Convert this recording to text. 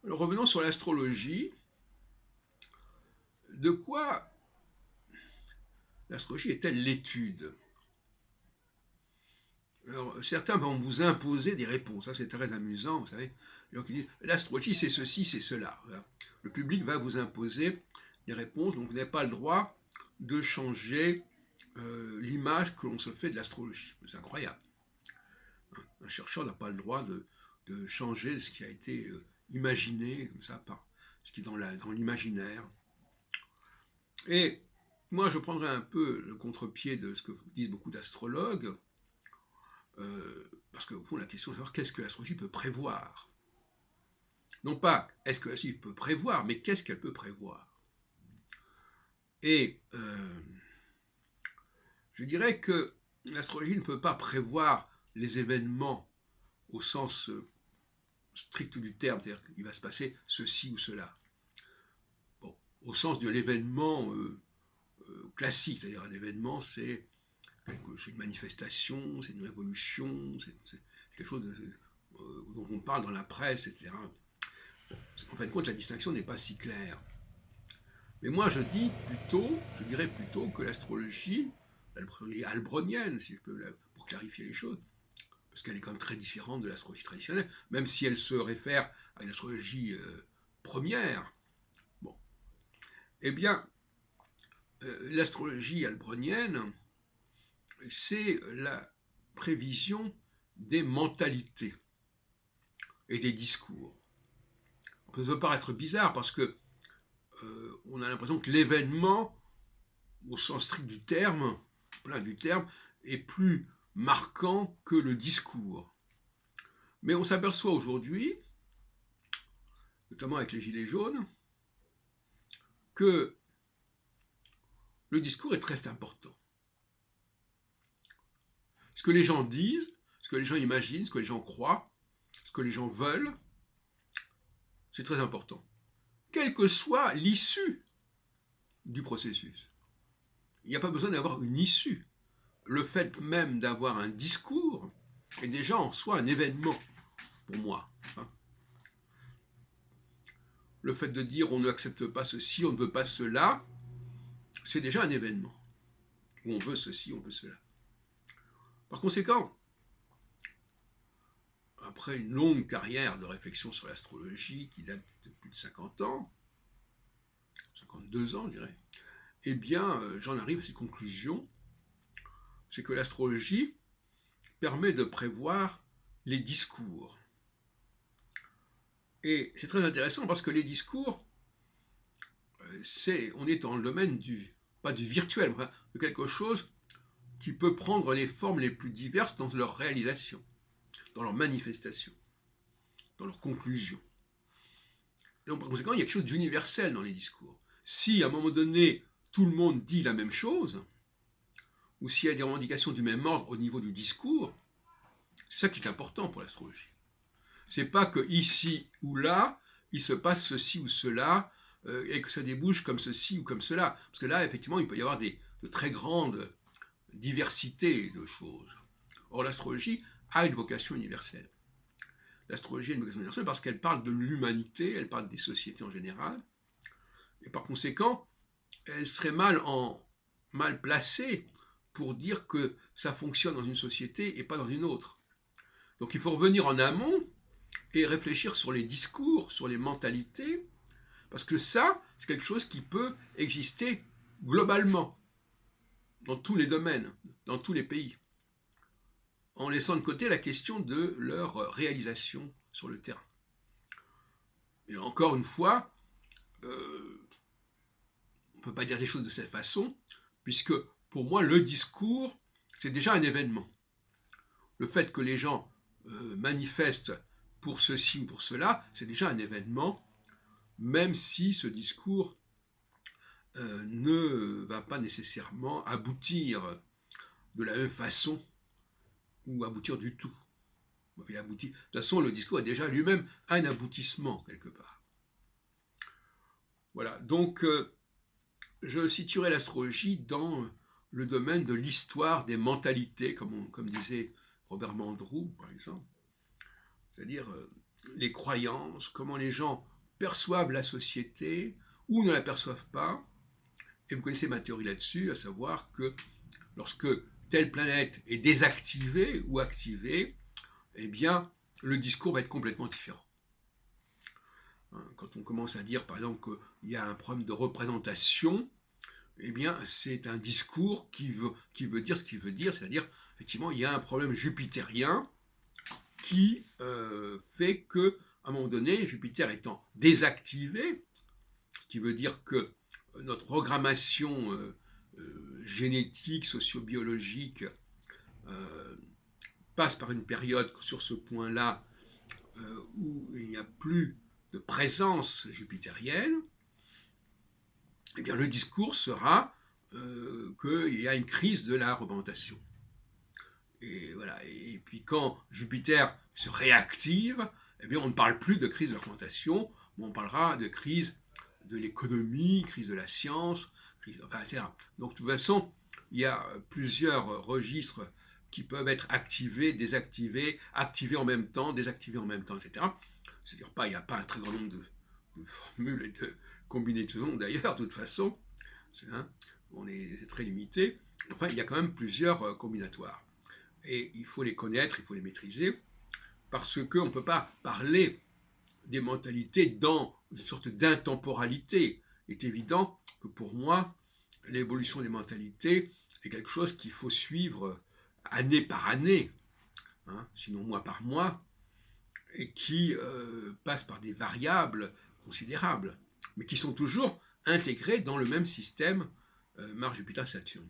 Alors revenons sur l'astrologie. De quoi l'astrologie est-elle l'étude? Alors certains vont vous imposer des réponses, ça c'est très amusant, vous savez. Les gens qui disent l'astrologie c'est ceci, c'est cela. Voilà. Le public va vous imposer des réponses, donc vous n'avez pas le droit de changer l'image que l'on se fait de l'astrologie. C'est incroyable. Un chercheur n'a pas le droit de changer ce qui a été imaginé comme ça par ce qui est dans l'imaginaire. Et moi, je prendrais un peu le contre-pied de ce que disent beaucoup d'astrologues, parce qu'au fond, la question est de savoir qu'est-ce que l'astrologie peut prévoir. Non pas est-ce que l'astrologie peut prévoir, mais qu'est-ce qu'elle peut prévoir. Et je dirais que l'astrologie ne peut pas prévoir les événements au sens strict du terme, c'est-à-dire qu'il va se passer ceci ou cela. Bon, au sens de l'événement classique, c'est-à-dire un événement, c'est une manifestation, c'est une révolution, c'est quelque chose dont on parle dans la presse, etc. En fin de compte, la distinction n'est pas si claire. Mais moi, je dirais plutôt que l'astrologie albronienne, si je peux, pour clarifier les choses, parce qu'elle est quand même très différente de l'astrologie traditionnelle, même si elle se réfère à une astrologie première. Bon, eh bien, l'astrologie albronienne, c'est la prévision des mentalités et des discours. Ça peut paraître bizarre parce que on a l'impression que l'événement, au sens strict du terme, plein du terme, est plus marquant que le discours. Mais on s'aperçoit aujourd'hui, notamment avec les Gilets jaunes, que le discours est très important. Ce que les gens disent, ce que les gens imaginent, ce que les gens croient, ce que les gens veulent, c'est très important. Quelle que soit l'issue du processus. Il n'y a pas besoin d'avoir une issue. Le fait même d'avoir un discours est déjà en soi un événement pour moi. Le fait de dire on n'accepte pas ceci, on ne veut pas cela, c'est déjà un événement. Ou on veut ceci, on veut cela. Par conséquent, après une longue carrière de réflexion sur l'astrologie qui date de plus de 50 ans, 52 ans je dirais, eh bien j'en arrive à cette conclusion, c'est que l'astrologie permet de prévoir les discours. Et c'est très intéressant parce que les discours, on est dans le domaine pas du virtuel, mais de quelque chose qui peut prendre les formes les plus diverses dans leur réalisation, dans leur manifestation, dans leur conclusion. Et donc, par conséquent, il y a quelque chose d'universel dans les discours. Si à un moment donné, tout le monde dit la même chose, ou s'il y a des revendications du même ordre au niveau du discours, c'est ça qui est important pour l'astrologie. C'est pas que ici ou là, il se passe ceci ou cela, et que ça débouche comme ceci ou comme cela. Parce que là, effectivement, il peut y avoir de très grandes diversités de choses. Or, l'astrologie a une vocation universelle. L'astrologie a une vocation universelle parce qu'elle parle de l'humanité, elle parle des sociétés en général, et par conséquent, elle serait mal placée pour dire que ça fonctionne dans une société et pas dans une autre. Donc il faut revenir en amont et réfléchir sur les discours, sur les mentalités, parce que ça, c'est quelque chose qui peut exister globalement, dans tous les domaines, dans tous les pays, en laissant de côté la question de leur réalisation sur le terrain. Et encore une fois, on ne peut pas dire des choses de cette façon, puisque pour moi, le discours, c'est déjà un événement. Le fait que les gens manifestent pour ceci ou pour cela, c'est déjà un événement, même si ce discours ne va pas nécessairement aboutir de la même façon ou aboutir du tout. De toute façon, le discours est déjà lui-même un aboutissement quelque part. Voilà, donc je situerai l'astrologie dans le domaine de l'histoire des mentalités, comme disait Robert Mandrou, par exemple. C'est-à-dire les croyances, comment les gens perçoivent la société ou ne la perçoivent pas. Et vous connaissez ma théorie là-dessus, à savoir que lorsque telle planète est désactivée ou activée, eh bien, le discours va être complètement différent. Quand on commence à dire, par exemple, qu'il y a un problème de représentation, eh bien, c'est un discours qui veut dire ce qu'il veut dire, c'est-à-dire, effectivement, il y a un problème jupitérien qui fait que, à un moment donné, Jupiter étant désactivé, ce qui veut dire que notre programmation génétique, sociobiologique, passe par une période sur ce point-là où il n'y a plus de présence jupitérienne, eh bien le discours sera qu'il y a une crise de la représentation. Et voilà. Et puis quand Jupiter se réactive, eh bien on ne parle plus de crise de la représentation, mais on parlera de crise de l'économie, crise de la science, enfin, etc. Donc de toute façon, il y a plusieurs registres qui peuvent être activés, désactivés, activés en même temps, désactivés en même temps, etc. C'est-à-dire il n'y a pas un très grand nombre de formules et de combinaisons d'ailleurs, de toute façon, c'est très limité. Enfin, il y a quand même plusieurs combinatoires. Et il faut les connaître, il faut les maîtriser, parce qu'on ne peut pas parler des mentalités dans une sorte d'intemporalité. Il est évident que pour moi, l'évolution des mentalités est quelque chose qu'il faut suivre année par année, sinon mois par mois, et qui passe par des variables considérables, mais qui sont toujours intégrées dans le même système Mars, Jupiter, Saturne.